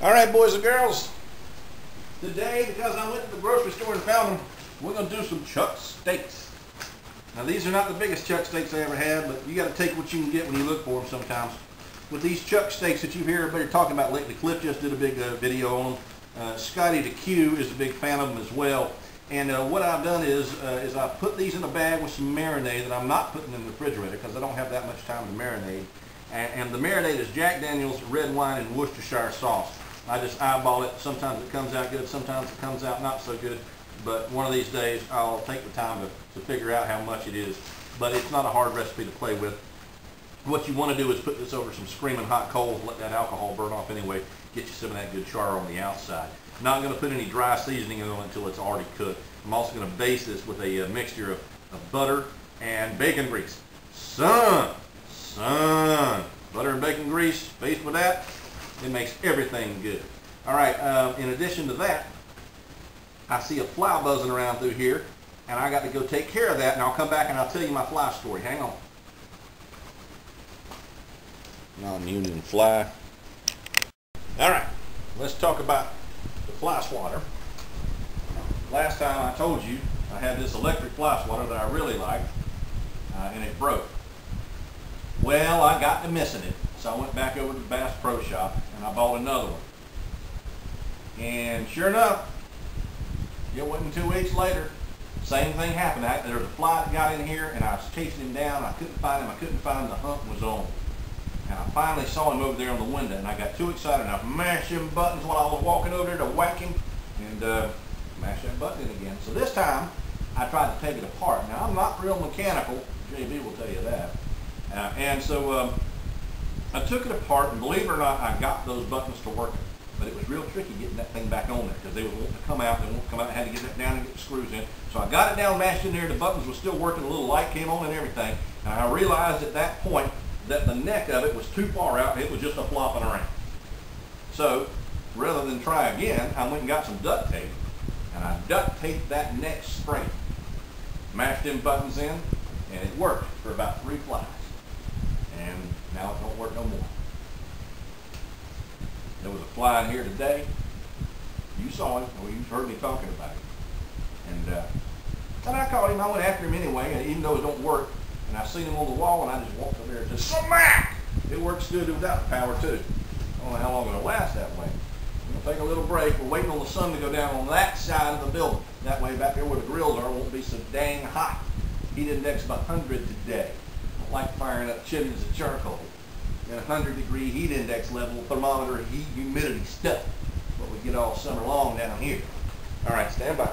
All right, boys and girls. Today, because I went to the grocery store and found them, we're going to do some chuck steaks. Now, these are not the biggest chuck steaks I ever had, but you got to take what you can get when you look for them sometimes. With these chuck steaks that you hear everybody talking about lately, Cliff just did a big video on them. Scotty the Q is a big fan of them as well. And what I've done is I put these in a bag with some marinade that I'm not putting in the refrigerator because I don't have that much time to marinate. And the marinade is Jack Daniel's red wine and Worcestershire sauce. I just eyeball it. Sometimes it comes out good, sometimes it comes out not so good. But one of these days I'll take the time to figure out how much it is. But it's not a hard recipe to play with. What you want to do is put this over some screaming hot coals, let that alcohol burn off anyway, get you some of that good char on the outside. Not going to put any dry seasoning on it until it's already cooked. I'm also going to baste this with a mixture of butter and bacon grease. Son, butter and bacon grease, based with that, it makes everything good. All right, in addition to that, I see a fly buzzing around through here, and I got to go take care of that, and I'll come back and I'll tell you my fly story. Hang on. Non-union fly. All right, let's talk about the fly swatter. Last time I told you I had this electric fly swatter that I really liked, and it broke. Well, I got to missing it, so I went back over to the Bass Pro Shop and I bought another one. And sure enough, it wasn't 2 weeks later, same thing happened. There was a fly that got in here and I was chasing him down. I couldn't find him. I couldn't find him. The hunt was on. And I finally saw him over there on the window, and I got too excited. And I mashed them buttons while I was walking over there to whack him, and mashed that button in again. So this time, I tried to take it apart. Now, I'm not real mechanical. JB will tell you that. And so I took it apart, and believe it or not, I got those buttons to work. But it was real tricky getting that thing back on there because they would want to come out. They won't come out. I had to get that down and get the screws in. So I got it down, mashed in there. The buttons were still working. A little light came on and everything. And I realized at that point that the neck of it was too far out. It was just a flopping around. So rather than try again, I went and got some duct tape, and I duct taped that neck straight. Mashed them buttons in, and it worked for about 3 flies. And now it don't work no more. There was a fly in here today. You saw it, or you heard me talking about it. And I caught him. I went after him anyway, even though it don't work. And I seen him on the wall, and I just walked over there and just smack! It works good without power too. I don't know how long it'll last that way. We're gonna take a little break. We're waiting on the sun to go down on that side of the building. That way, back there where the grills are, won't be so dang hot. Heat index of 100 today. I don't like firing up chimneys of charcoal. And 100-degree heat index level, thermometer, heat, humidity stuff. What we get all summer long down here. All right, stand by.